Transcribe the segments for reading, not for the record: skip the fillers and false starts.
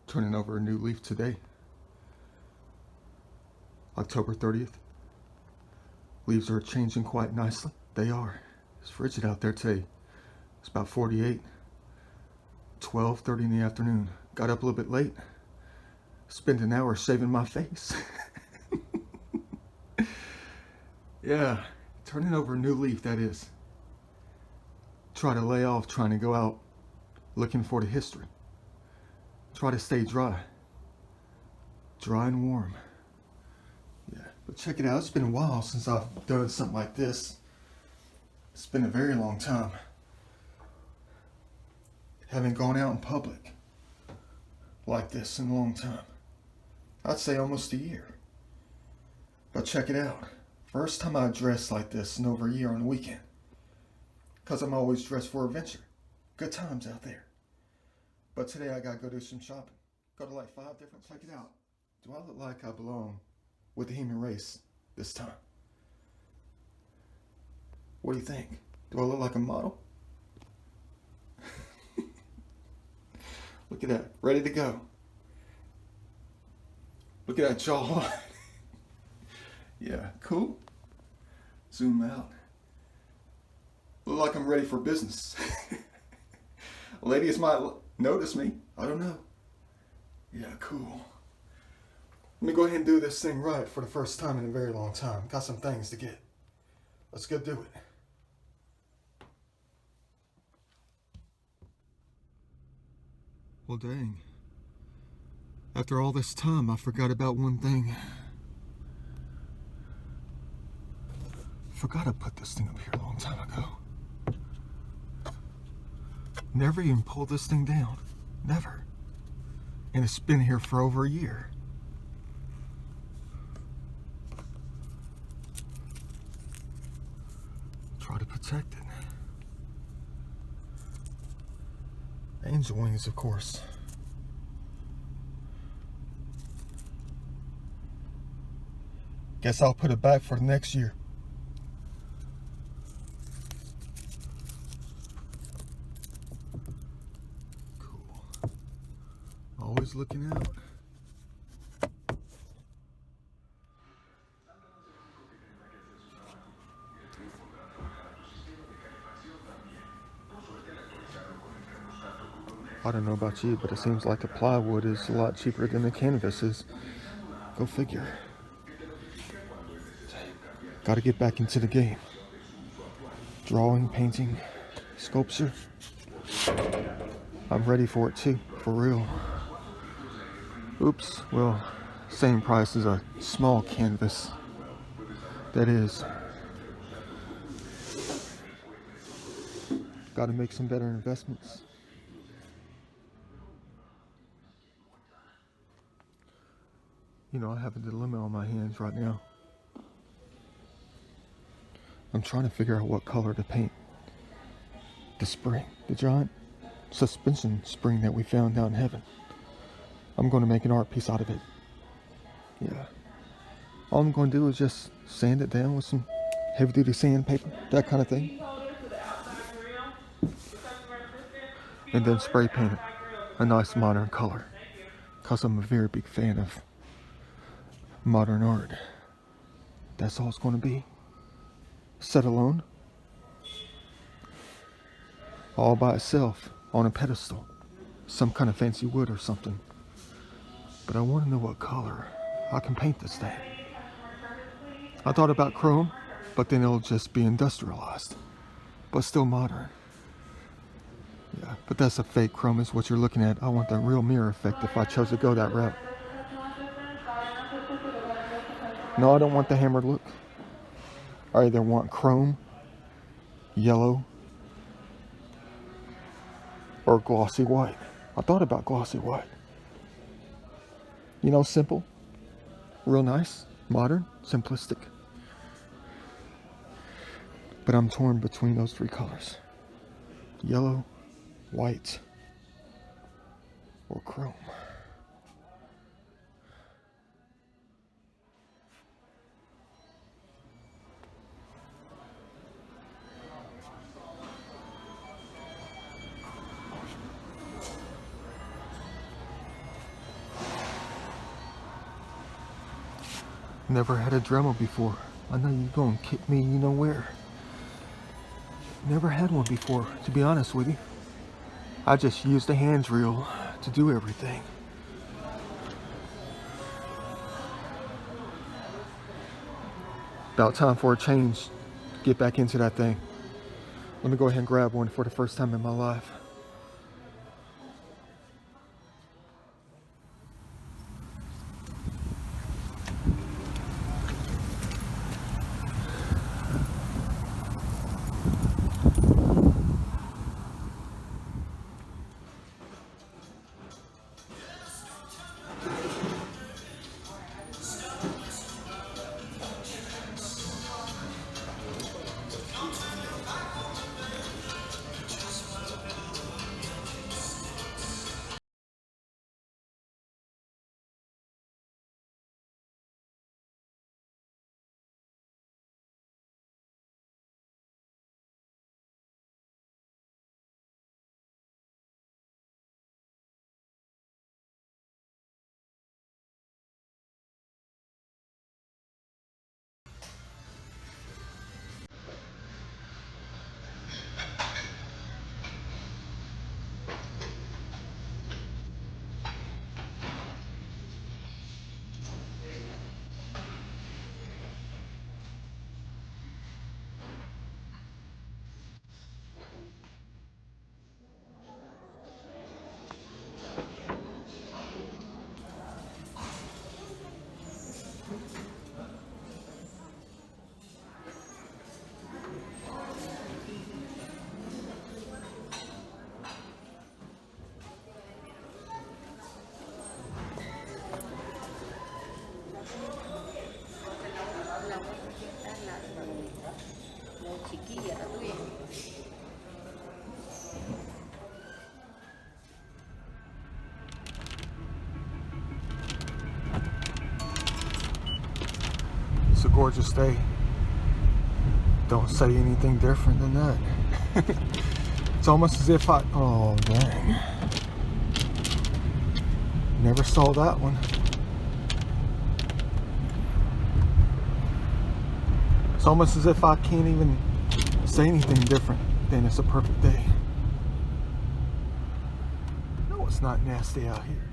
Turning over a new leaf today, October 30th. Leaves are changing quite nicely. They are. It's frigid out there today. It's about 48, 12:30 in the afternoon. Got up a little bit late. Spent an hour shaving my face. Yeah, turning over a new leaf, that is. Try to lay off trying to go out looking for the history. Try to stay dry. Dry and warm. Yeah, but check it out. It's been a while since I've done something like this. It's been a very long time. Haven't gone out in public like this in a long time. I'd say almost a year. But check it out. First time I dressed like this in over a year on the weekend. Because I'm always dressed for adventure. Good times out there. But today I gotta go do some shopping. Go to like 5 different... Check it out. Do I look like I belong with the human race this time? What do you think? Do I look like a model? Look at that. Ready to go. Look at that jawline. Yeah, cool. Zoom out. Look like I'm ready for business. Ladies might notice me. I don't know. Yeah, cool. Let me go ahead and do this thing right for the first time in a very long time. Got some things to get. Let's go do it. Well, dang. After all this time, I forgot about one thing. Forgot I put this thing up here a long time ago. Never even pulled this thing down. Never. And it's been here for over a year. Try to protect it. Angel wings, of course. Guess I'll put it back for the next year. Cool. Always looking out. I don't know about you, but it seems like the plywood is a lot cheaper than the canvas is. Go figure. Gotta get back into the game. Drawing, painting, sculpture. I'm ready for it too, for real. Oops, well, same price as a small canvas. That is. Gotta make some better investments. You know, I have a dilemma on my hands right now. I'm trying to figure out what color to paint the spring, the giant suspension spring that we found down in heaven. I'm going to make an art piece out of it. Yeah. All I'm going to do is just sand it down with some heavy-duty sandpaper, that kind of thing. And then spray paint it a nice modern color. Because I'm a very big fan of modern art. That's all it's going to be. Set alone. All by itself on a pedestal. Some kind of fancy wood or something. But I want to know what color I can paint this thing. I thought about chrome, but then it'll just be industrialized. But still modern. Yeah, but that's a fake chrome is what you're looking at. I want the real mirror effect if I chose to go that route. No, I don't want the hammered look. I either want chrome, yellow, or glossy white. I thought about glossy white. You know, simple, real nice, modern, simplistic. But I'm torn between those 3 colors. Yellow, white, or chrome. Never had a Dremel before. I know you're gonna kick me, you know where. Never had one before, to be honest with you. I just used the hand drill to do everything. About time for a change. Get back into that thing. Let me go ahead and grab one for the first time in my life. It's a gorgeous day. Don't say anything different than that. It's almost as if oh dang. Never saw that one. It's almost as if I can't even say anything different than it's a perfect day. No, it's not nasty out here.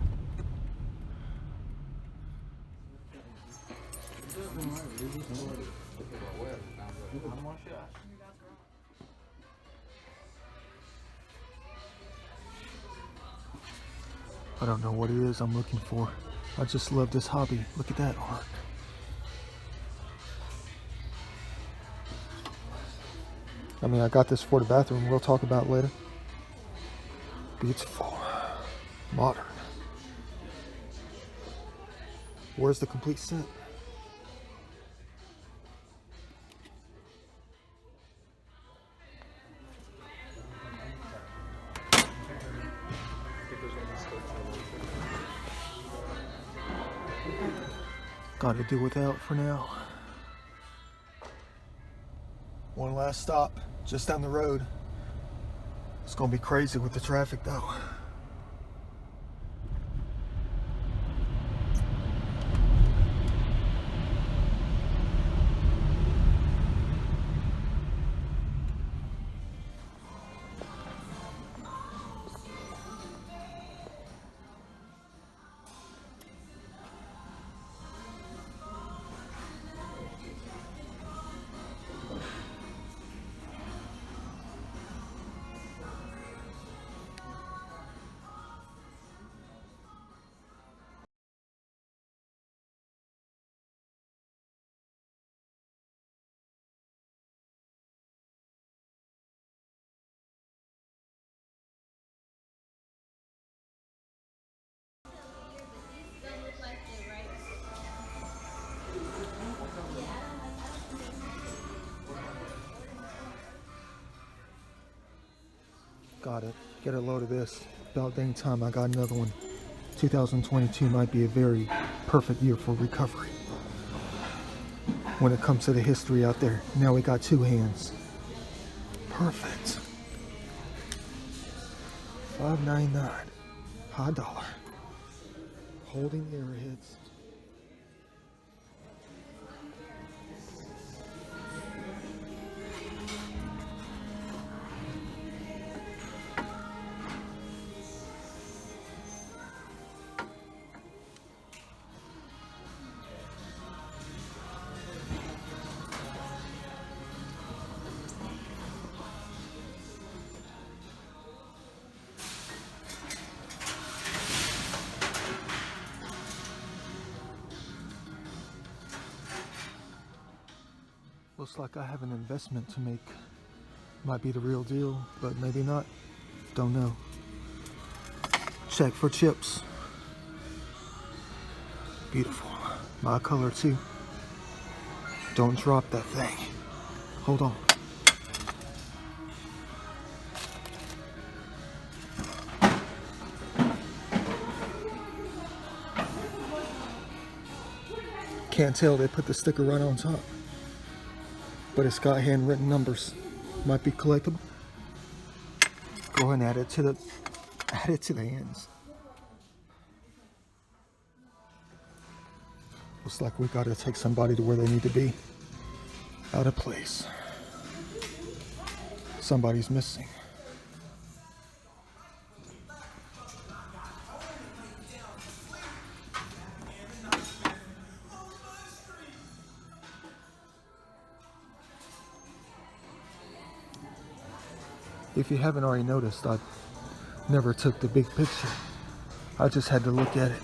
I don't know what it is I'm looking for. I just love this hobby. Look at that art. I mean, I got this for the bathroom. We'll talk about it later. Beautiful. Modern. Where's the complete set? Gotta do without for now. One last stop, just down the road. It's gonna be crazy with the traffic though. Got it. Get a load of this. About dang time I got another one. 2022 might be a very perfect year for recovery. When it comes to the history out there. Now we got two hands. Perfect. $5.99. High dollar. Holding arrowheads. Looks like I have an investment to make. Might be the real deal, but maybe not. Don't know. Check for chips. Beautiful. My color too. Don't drop that thing. Hold on. Can't tell, they put the sticker right on top. But it's got handwritten numbers. Might be collectible. Go ahead and add it to the ends. Looks like we gotta take somebody to where they need to be. Out of place. Somebody's missing. If you haven't already noticed, I never took the big picture. I just had to look at it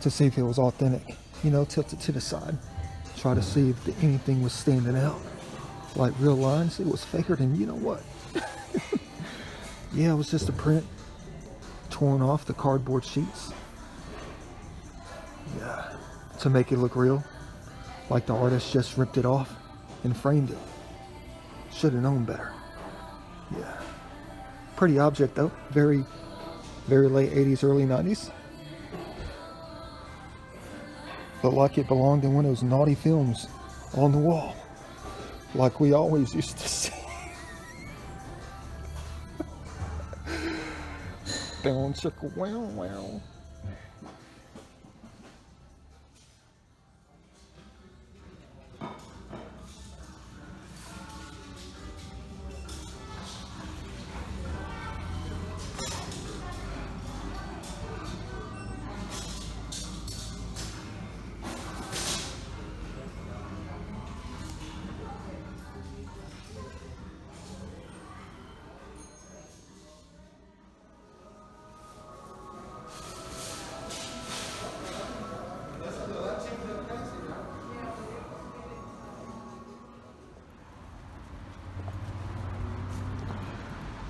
to see if it was authentic. You know, tilt it to the side. Try to see if anything was standing out. Like real lines, it was faker than you know what. Yeah, it was just a print. Torn off the cardboard sheets. Yeah, to make it look real. Like the artist just ripped it off and framed it. Should have known better. Yeah. Pretty object though. Very, very late 80s, early 90s. Looked like it belonged in one of those naughty films on the wall. Like we always used to see. Down, chicka, wow, wow.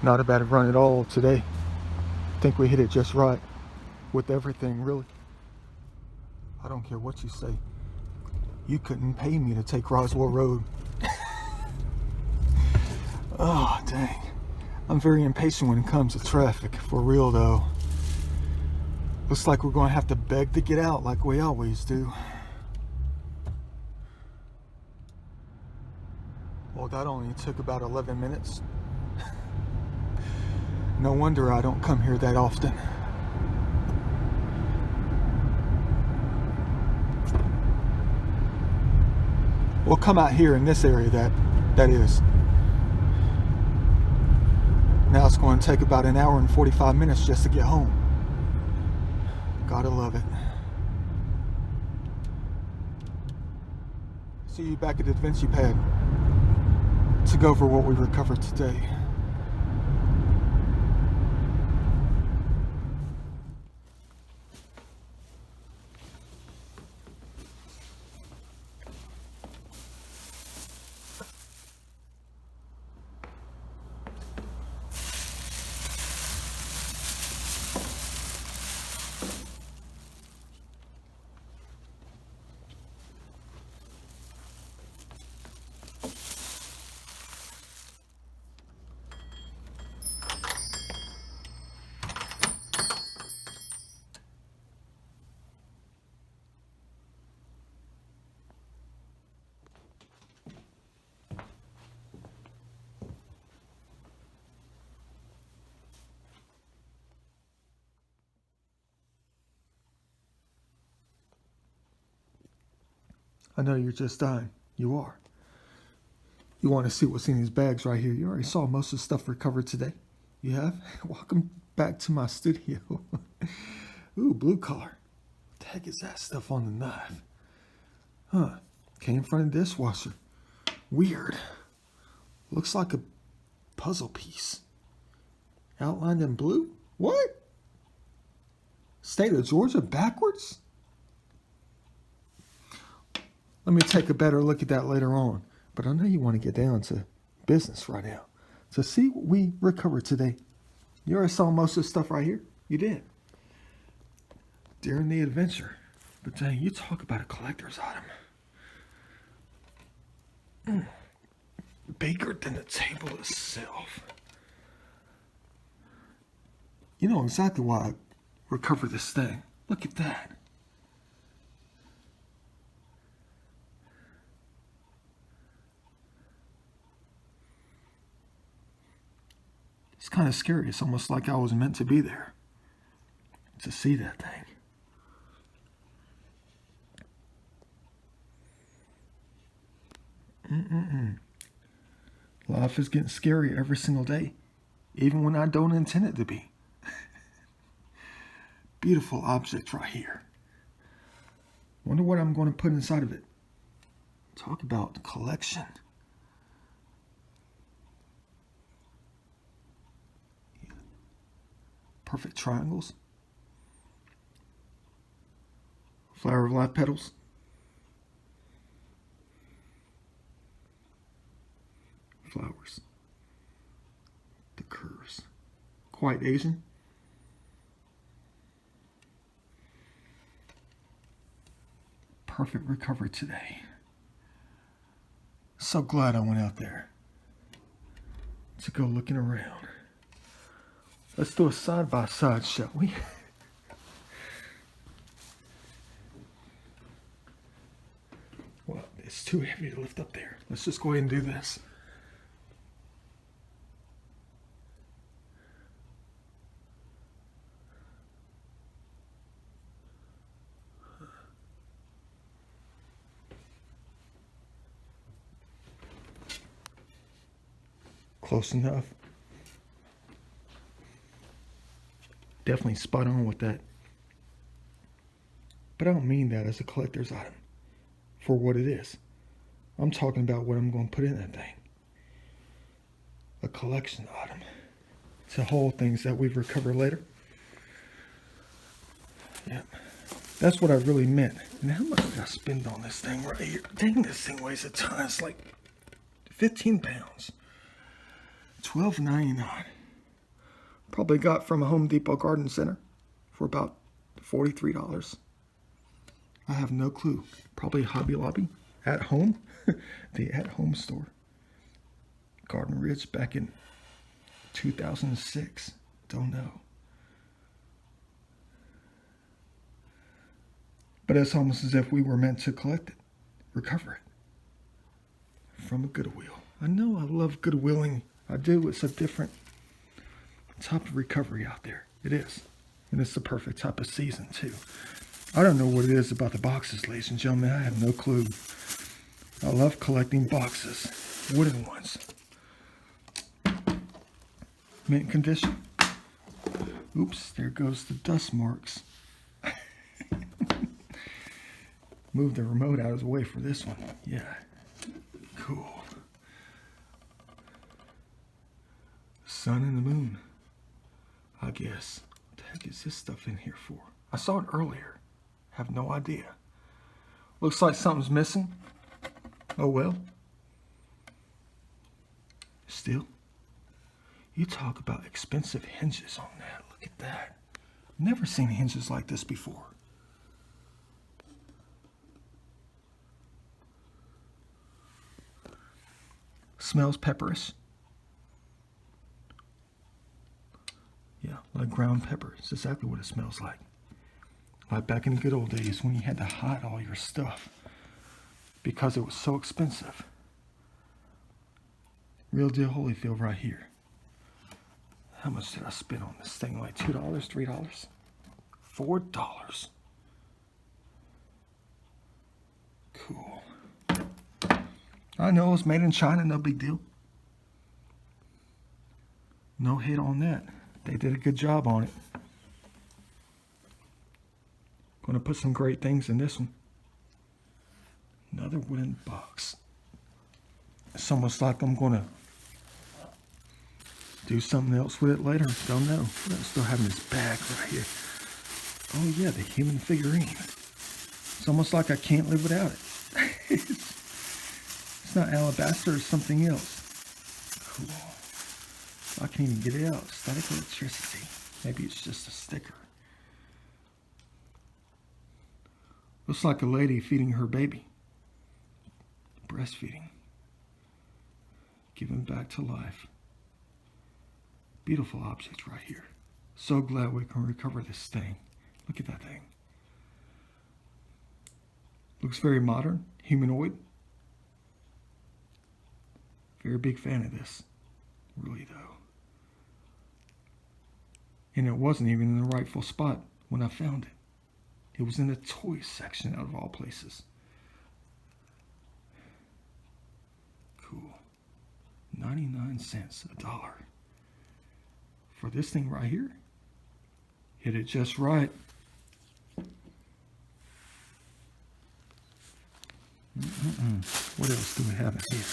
Not a bad run at all today. Think we hit it just right with everything, really. I don't care what you say. You couldn't pay me to take Roswell Road. Oh, dang. I'm very impatient when it comes to traffic, for real though. Looks like we're gonna have to beg to get out like we always do. Well, that only took about 11 minutes. No wonder I don't come here that often. We'll come out here in this area that is. Now it's going to take about an hour and 45 minutes just to get home. Gotta love it. See you back at the Da Vinci pad to go over what we recovered today. I know you're just dying. You are. You want to see what's in these bags right here. You already saw most of the stuff recovered today. You have? Welcome back to my studio. Ooh, blue collar. What the heck is that stuff on the knife? Huh. Came from a dishwasher. Weird. Looks like a puzzle piece. Outlined in blue? What? State of Georgia backwards? Let me take a better look at that later on. But I know you want to get down to business right now. So see what we recovered today. You already saw most of the stuff right here. You did. During the adventure. But dang, you talk about a collector's item. Bigger than the table itself. You know exactly why I recovered this thing. Look at that. It's kind of scary. It's almost like I was meant to be there to see that thing. Life is getting scary every single day, even when I don't intend it to be. Beautiful object right here. Wonder what I'm going to put inside of it. Talk about collection. Perfect triangles. Flower of life petals. Flowers. The curves. Quite Asian. Perfect recovery today. So glad I went out there to go looking around. Let's do a side-by-side, shall we? Well, it's too heavy to lift up there. Let's just go ahead and do this. Close enough. Definitely spot on with that. But I don't mean that as a collector's item for what it is. I'm talking about what I'm going to put in that thing. A collection item to hold things that we've recovered later. Yep. That's what I really meant. And how much did I spend on this thing right here? Dang, this thing weighs a ton. It's like 15 pounds. $12.99. Probably got from a Home Depot garden center for about $43. I have no clue. Probably Hobby Lobby. At Home. The At Home store. Garden Ridge back in 2006. Don't know. But it's almost as if we were meant to collect it. Recover it. From a Goodwill. I know I love Goodwilling. I do. It's a different type of recovery out there. It is. And it's the perfect type of season, too. I don't know what it is about the boxes, ladies and gentlemen. I have no clue. I love collecting boxes. Wooden ones. Mint condition. Oops, there goes the dust marks. Move the remote out of the way for this one. Yeah. Cool. Sun and the moon. I guess. What the heck is this stuff in here for? I saw it earlier. Have no idea. Looks like something's missing. Oh well. Still. You talk about expensive hinges on that. Look at that. Never seen hinges like this before. Smells pepperish. Yeah, like ground pepper. It's exactly what it smells like. Like back in the good old days when you had to hide all your stuff because it was so expensive. Real deal Holyfield right here. How much did I spend on this thing? Like $2, $3? $4. Cool. I know it's made in China, no big deal. No hate on that. They did a good job on it. Going to put some great things in this one. Another wooden box. It's almost like I'm going to do something else with it later. Don't know. But I'm still having this bag right here. Oh yeah, the human figurine. It's almost like I can't live without it. not alabaster, it's something else. Cool. I can't even get it out. Static electricity. Maybe it's just a sticker. Looks like a lady feeding her baby. Breastfeeding. Giving back to life. Beautiful object right here. So glad we can recover this thing. Look at that thing. Looks very modern, humanoid. Very big fan of this. Really though. And it wasn't even in the rightful spot when I found it. It was in the toy section out of all places. Cool. 99 cents, $1. For this thing right here. Hit it just right. What else do we have in here?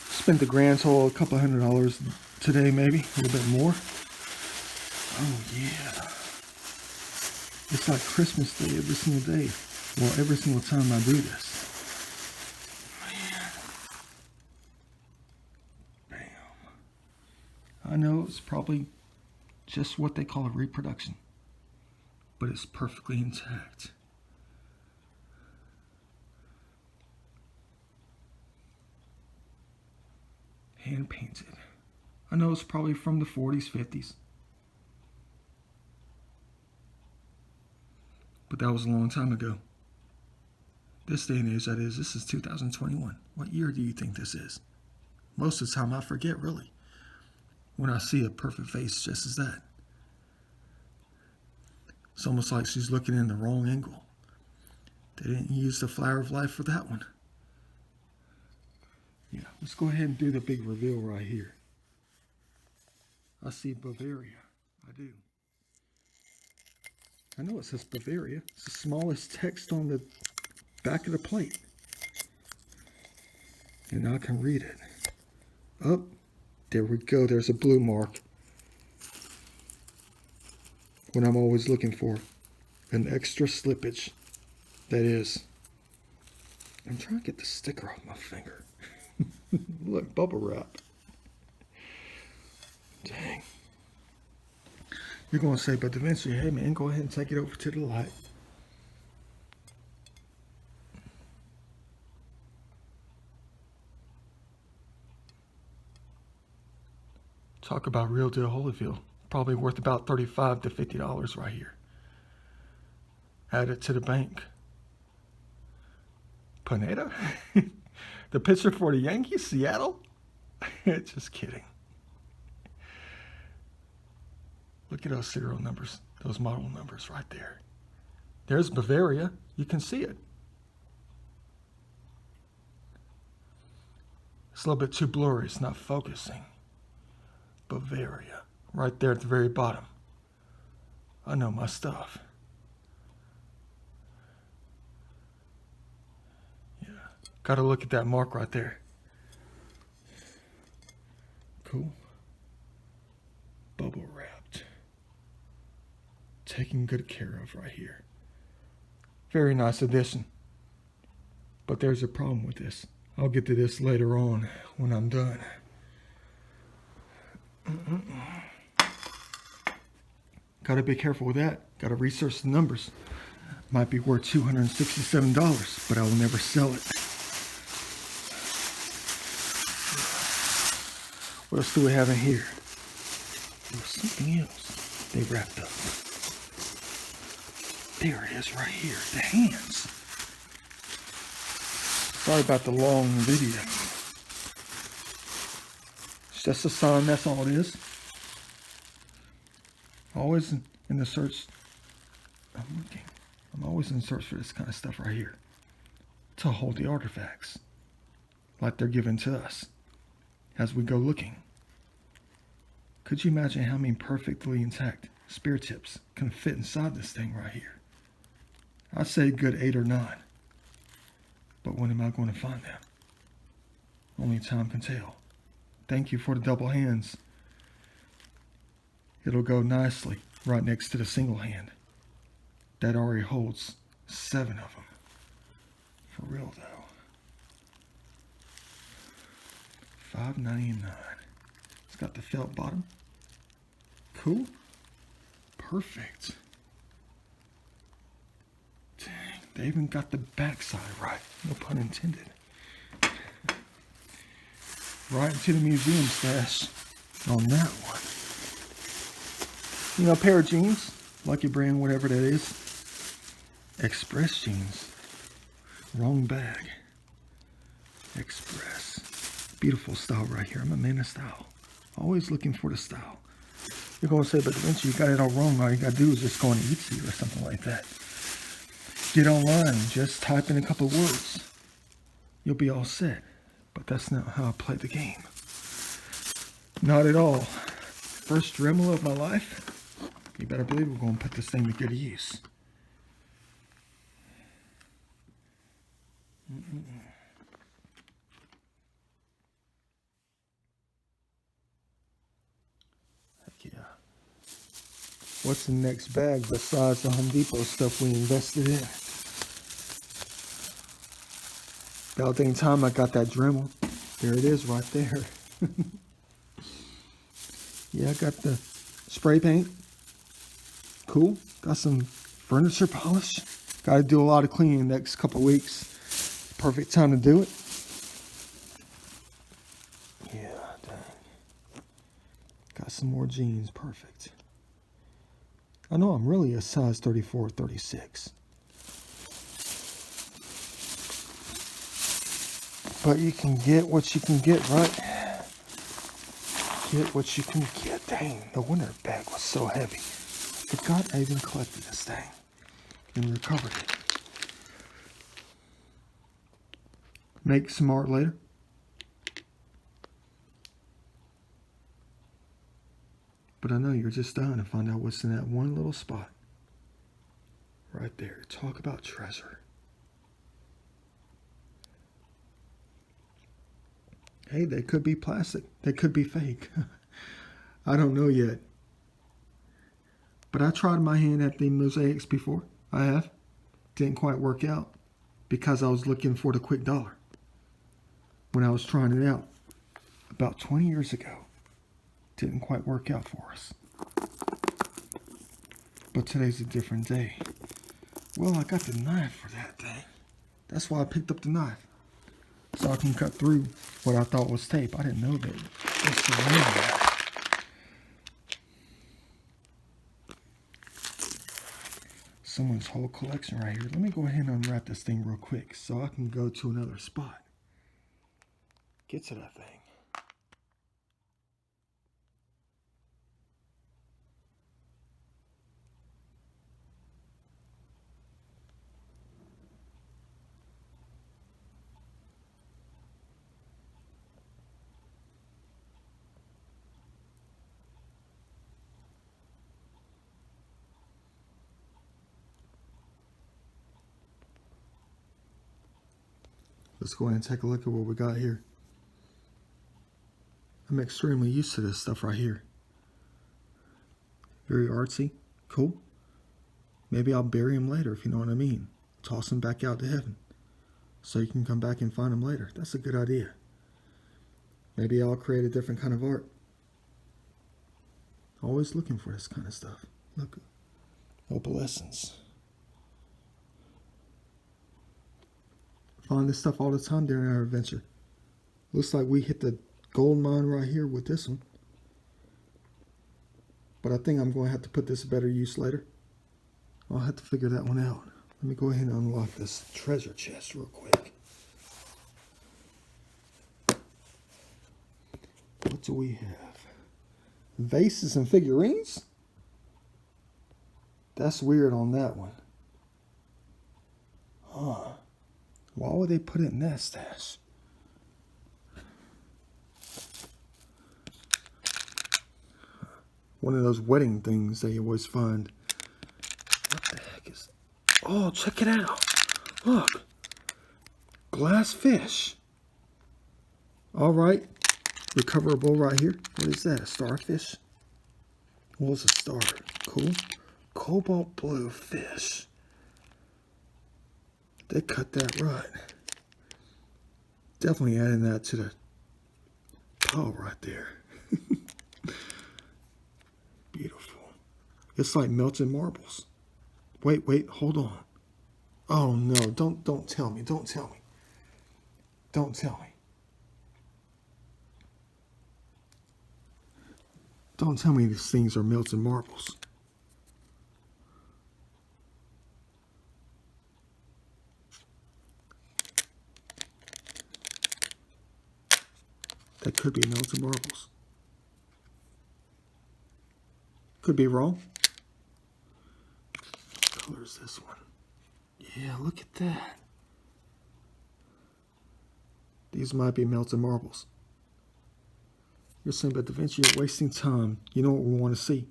Spent the grand total, a couple $100 today, maybe a little bit more. Oh yeah, it's like Christmas Day every single day. Well, every single time I do this. Man. Bam. I know it's probably just what they call a reproduction, but it's perfectly intact. Hand painted. I know it's probably from the 40s, 50s. But that was a long time ago. This day and age, that is, this is 2021. What year do you think this is? Most of the time I forget, really, when I see a perfect face just as that. It's almost like she's looking in the wrong angle. They didn't use the flower of life for that one. Yeah, let's go ahead and do the big reveal right here. I see Bavaria. I do. I know it says Bavaria. It's the smallest text on the back of the plate. And I can read it. Oh, there we go. There's a blue mark. What I'm always looking for. An extra slippage. That is. I'm trying to get the sticker off my finger. Look, bubble wrap. Dang. You're going to say, but eventually, hey man, go ahead and take it over to the light. Talk about real deal Holyfield. Probably worth about $35 to $50 right here. Add it to the bank. Pineda? The pitcher for the Yankees, Seattle? Just kidding. Look at those serial numbers, those model numbers right there. There's Bavaria. You can see it. It's a little bit too blurry. It's not focusing. Bavaria. Right there at the very bottom. I know my stuff. Yeah. Got to look at that mark right there. Cool. Bubble wrapped. Taken good care of right here. Very nice addition. But there's a problem with this. I'll get to this later on when I'm done. Gotta be careful with that. Gotta research the numbers. Might be worth $267, but I will never sell it. What else do we have in here? There was something else they wrapped up. There it is right here. The hands. Sorry about the long video. It's just a sign, that's all it is. Always in the search. I'm always in search for this kind of stuff right here. To hold the artifacts. Like they're given to us. As we go looking. Could you imagine how many perfectly intact spear tips can fit inside this thing right here? I'd say a good 8 or 9. But when am I going to find them? Only time can tell. Thank you for the double hands. It'll go nicely right next to the single hand. That already holds 7 of them. For real though. $5.99. It's got the felt bottom. Cool. Perfect. Dang, they even got the backside right. No pun intended. Right into the museum stash on that one. You know, a pair of jeans, Lucky Brand, whatever that is. Express jeans. Wrong bag. Express. Beautiful style right here. I'm a man of style. Always looking for the style. You're going to say, but eventually you got it all wrong. All you got to do is just go on Etsy or something like that. Get online and just type in a couple of words. You'll be all set. But that's not how I play the game. Not at all. First Dremel of my life. You better believe we're going to put this thing to good use. Heck yeah. What's the next bag besides the Home Depot stuff we invested in? About dang time I got that Dremel. There it is right there. Yeah, I got the spray paint. Cool. Got some furniture polish. Got to do a lot of cleaning the next couple of weeks. Perfect time to do it. Yeah, dang. Got some more jeans. Perfect. I know I'm really a size 34, 36. But you can get what you can get, right? Get what you can get. Dang, the winter bag was so heavy. Forgot I even collected this thing and recovered it. Make some art later. But I know you're just dying to find out what's in that one little spot. Right there. Talk about treasure. Hey, they could be plastic. They could be fake. I don't know yet. But I tried my hand at the mosaics before. I have. Didn't quite work out because I was looking for the quick dollar when I was trying it out about 20 years ago. Didn't quite work out for us. But today's a different day. Well, I got the knife for that thing. That's why I picked up the knife. So I can cut through what I thought was tape. I didn't know that it's surrounded. Someone's whole collection right here. Let me go ahead and unwrap this thing real quick so I can go to another spot. Get to that thing. Let's go ahead and take a look at what we got here. I'm extremely used to this stuff right here. Very artsy. Cool. Maybe I'll bury them later, if you know what I mean. Toss them back out to heaven so you can come back and find them later. That's a good idea. Maybe I'll create a different kind of art. Always looking for this kind of stuff. Look. Opalescence. Find this stuff all the time during our adventure. Looks like we hit the gold mine right here with this one. But I think I'm going to have to put this to better use later. I'll have to figure that one out. Let me go ahead and unlock this treasure chest real quick. What do we have? Vases and figurines? That's weird on that one. Huh. Why would they put it in that stash? One of those wedding things they always find. What the heck is... Oh, check it out. Look. Glass fish. All right. Recoverable right here. What is that? A starfish? What was a star? Cool. Cobalt blue fish. They cut that right. Definitely adding that to the pile right there. Beautiful. It's like melted marbles. Wait, hold on. Oh no, don't tell me. Don't tell me. Don't tell me. Don't tell me these things are melted marbles. That could be melted marbles. Could be wrong. What color is this one? Yeah, look at that. These might be melted marbles. You're saying, but Da Vinci, you're wasting time. You know what we want to see?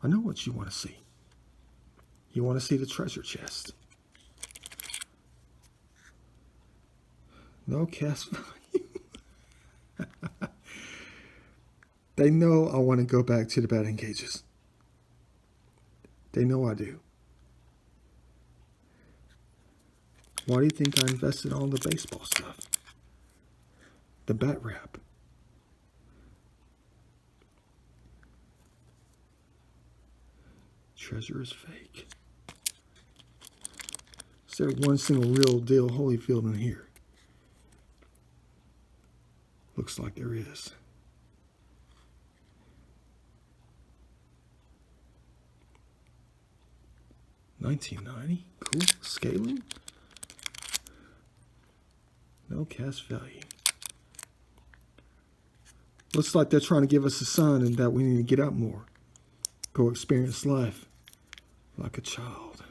I know what you want to see. You want to see the treasure chest. No cast value. They know I want to go back to the batting cages. They know I do. Why do you think I invested on the baseball stuff? The bat wrap. Treasure is fake. Is there one single real deal Holyfield in here? Looks like there is. $19.90. Cool. Scaling. No cast value. Looks like they're trying to give us a sign and that we need to get up more. Go experience life like a child.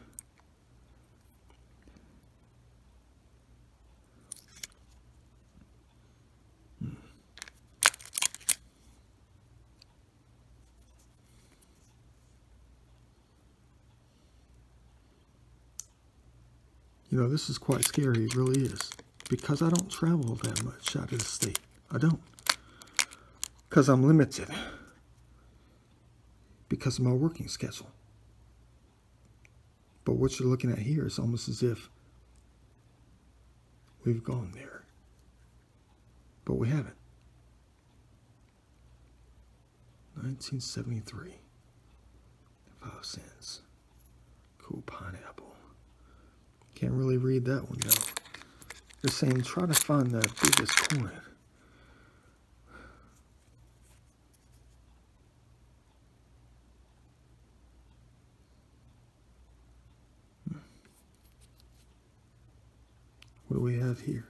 You know, this is quite scary. It really is. Because I don't travel that much out of the state. I don't. Because I'm limited. Because of my working schedule. But what you're looking at here is almost as if we've gone there. But we haven't. 1973. 5 cents. Cool pineapple. Can't really read that one though. They're saying try to find the biggest coin. What do we have here?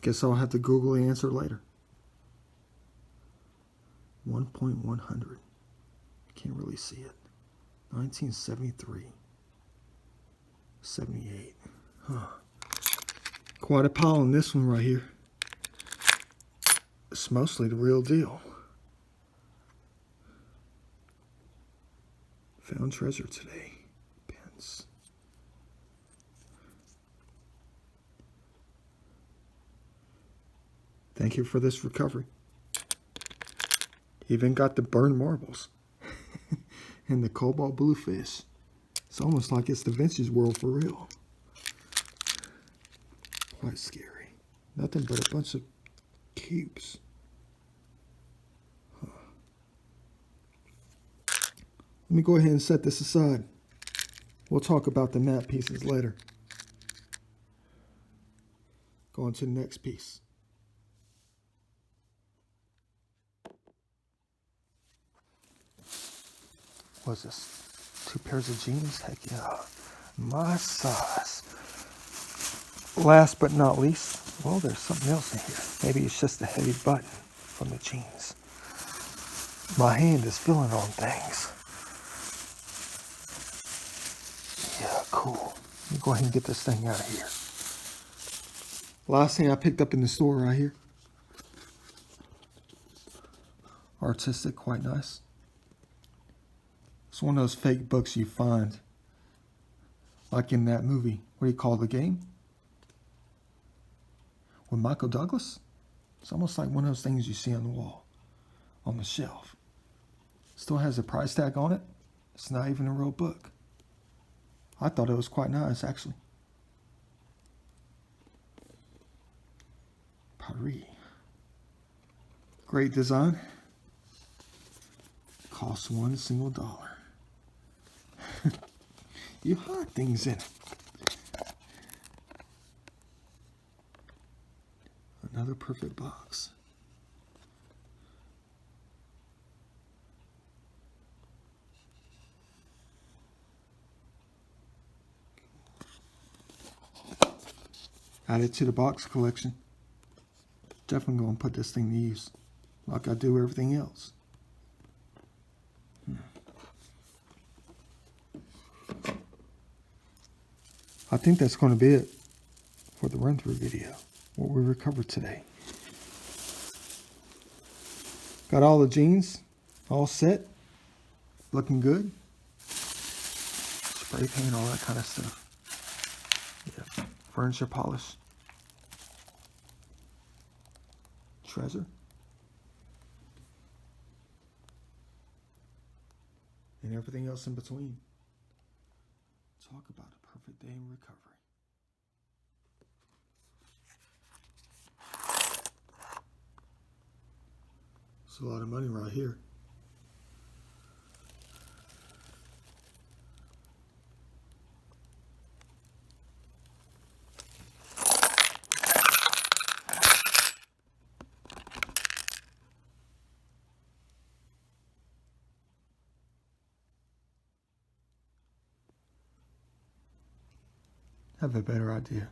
Guess I'll have to Google the answer later. 1.100. Can't really see it. 1973. 78. Huh. Quite a pile on this one right here. It's mostly the real deal. Found treasure today. Pence. Thank you for this recovery. Even got the burned marbles. And the cobalt blue fish. It's almost like it's Da Vinci's world for real. Quite scary. Nothing but a bunch of cubes. Huh. Let me go ahead and set this aside. We'll talk about the map pieces later. Go on to the next piece. What's this? 2 pairs of jeans? Heck yeah. My size. Last but not least, well, there's something else in here. Maybe it's just a heavy button from the jeans. My hand is feeling on things. Yeah, cool. Let me go ahead and get this thing out of here. Last thing I picked up in the store right here. Artistic, quite nice. It's one of those fake books you find. Like in that movie. What do you call The Game? With Michael Douglas? It's almost like one of those things you see on the wall. On the shelf. Still has a price tag on it. It's not even a real book. I thought it was quite nice, actually. Paris. Great design. Costs $1. You hide things in it. Another perfect box. Add it to the box collection. Definitely going to put this thing to use, like I do everything else. I think that's going to be it for the run-through video, what we recovered today. Got all the jeans all set, looking good. Spray paint, all that kind of stuff. Yeah, furniture polish. Treasure. And everything else in between. Talk about a perfect day in recovery. It's a lot of money right here. I have a better idea.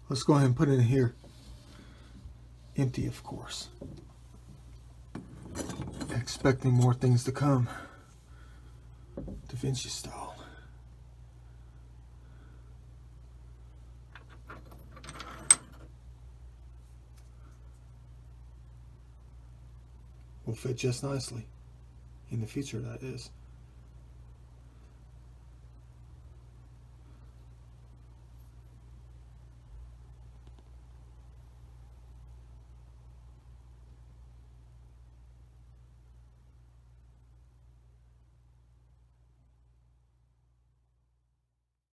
Let's go ahead and put it in here. Empty, of course. Expecting more things to come. Da Vinci style. Will fit just nicely. In the future, that is.